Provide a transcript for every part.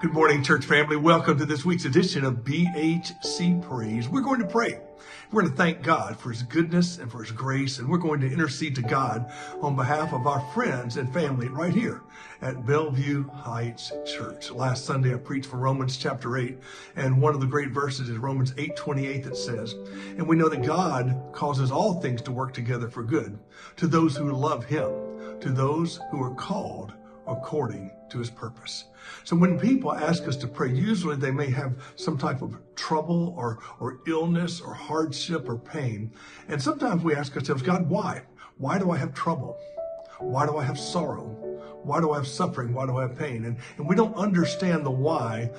Good morning, church family. Welcome to this week's edition of BHC Prayse. We're going to pray. We're going to thank God for his goodness and for his grace, and we're going to intercede to God on behalf of our friends and family right here at Bellevue Heights Church. Last Sunday, I preached from Romans chapter 8, and one of the great verses is Romans 8:28 that says, "And we know that God causes all things to work together for good to those who love him, to those who are called according to his purpose." So when people ask us to pray, usually they may have some type of trouble or illness or hardship or pain. And sometimes we ask ourselves, God, why? Why do I have trouble? Why do I have sorrow? Why do I have suffering? Why do I have pain? And we don't understand the why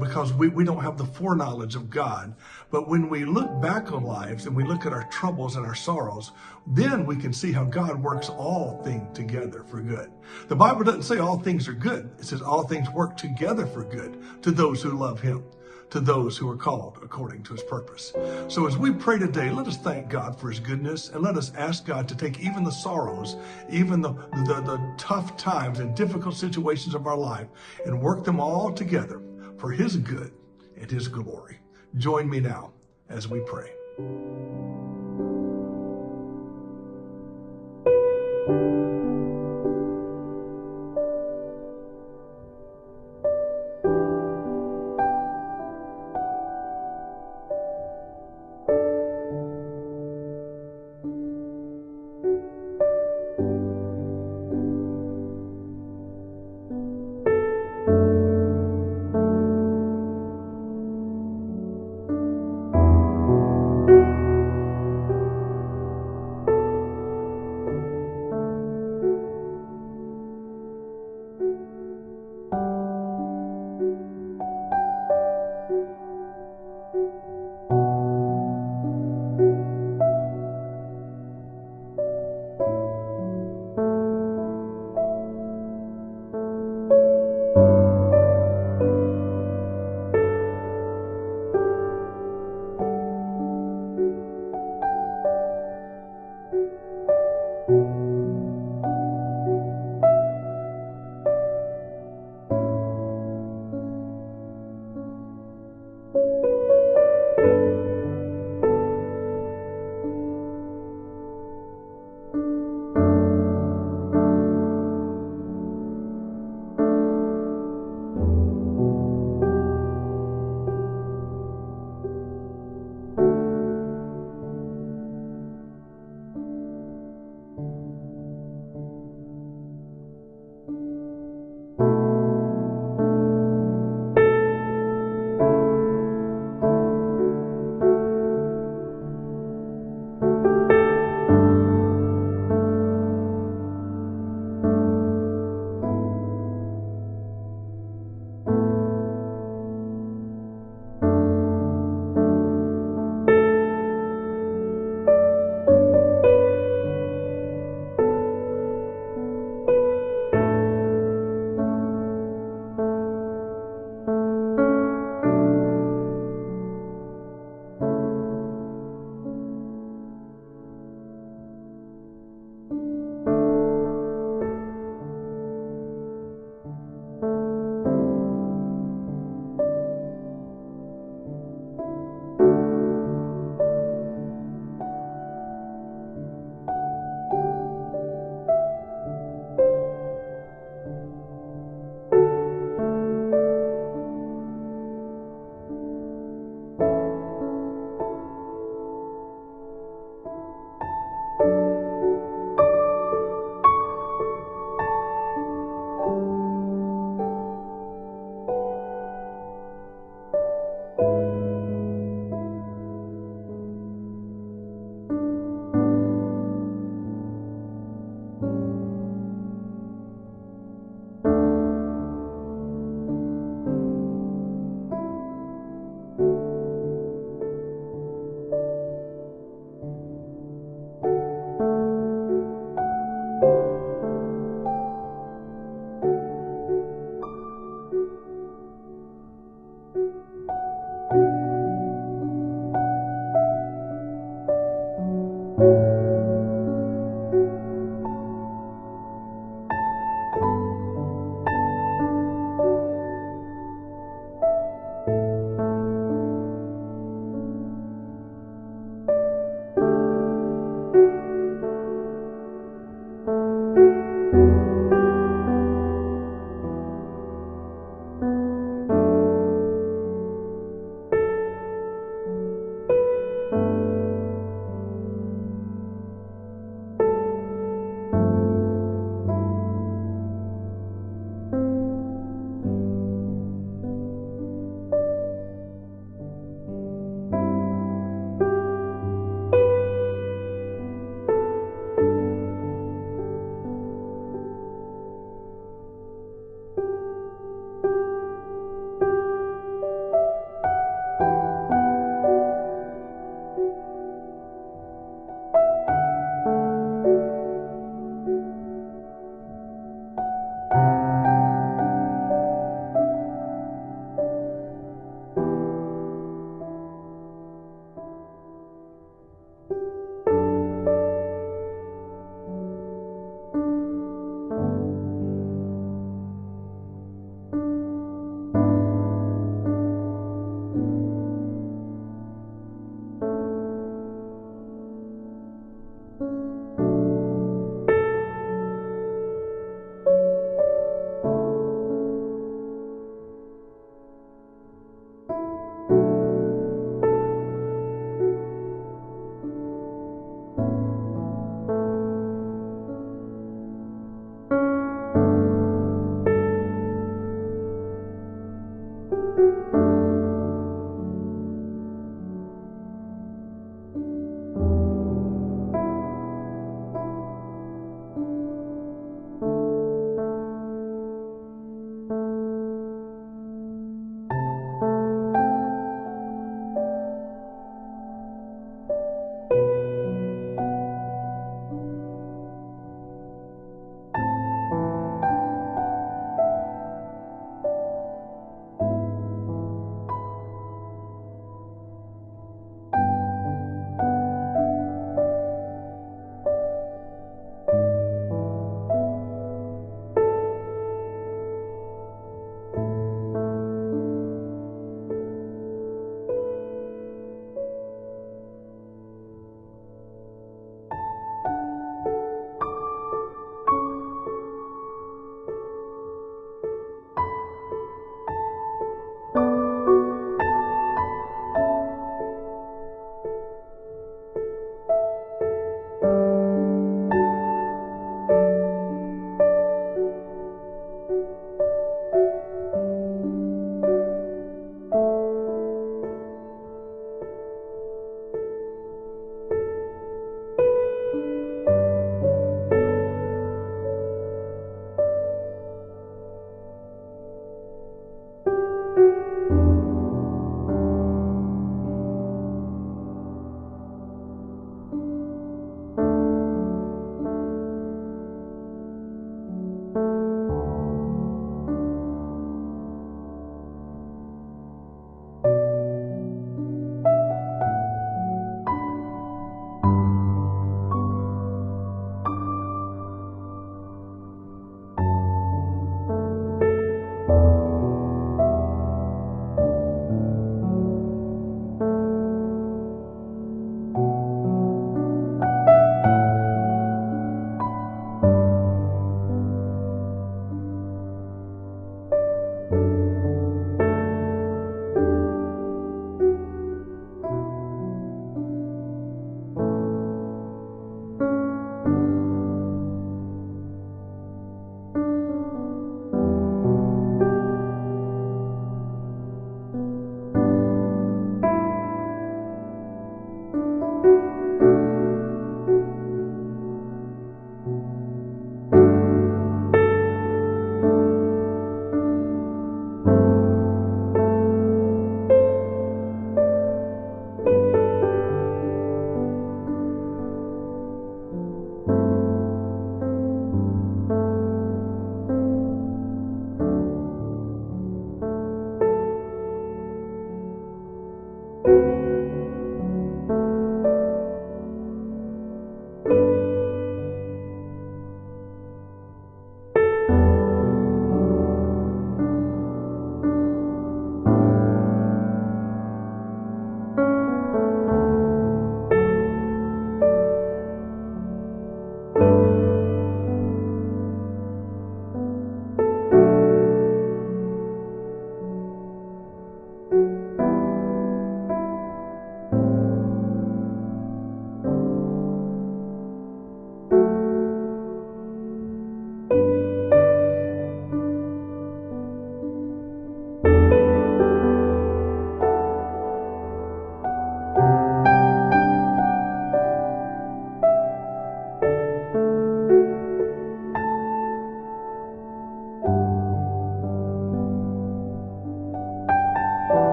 because we don't have the foreknowledge of God. But when we look back on lives and we look at our troubles and our sorrows, then we can see how God works all things together for good. The Bible doesn't say all things are good. It says all things work together for good to those who love him, to those who are called according to his purpose. So as we pray today, let us thank God for his goodness, and let us ask God to take even the sorrows, even the tough times and difficult situations of our life, and work them all together for his good and his glory. Join me now as we pray.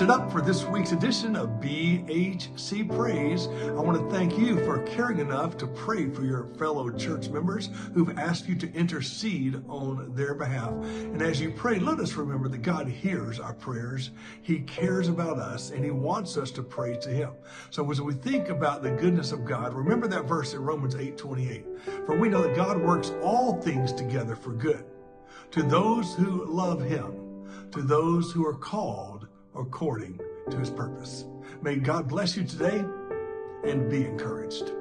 it up for this week's edition of BHC Prayse. I want to thank you for caring enough to pray for your fellow church members who've asked you to intercede on their behalf. And as you pray, let us remember that God hears our prayers. He cares about us, and He wants us to pray to Him. So as we think about the goodness of God, remember that verse in Romans 8:28. For we know that God works all things together for good to those who love Him, to those who are called according to His purpose. May God bless you today and be encouraged.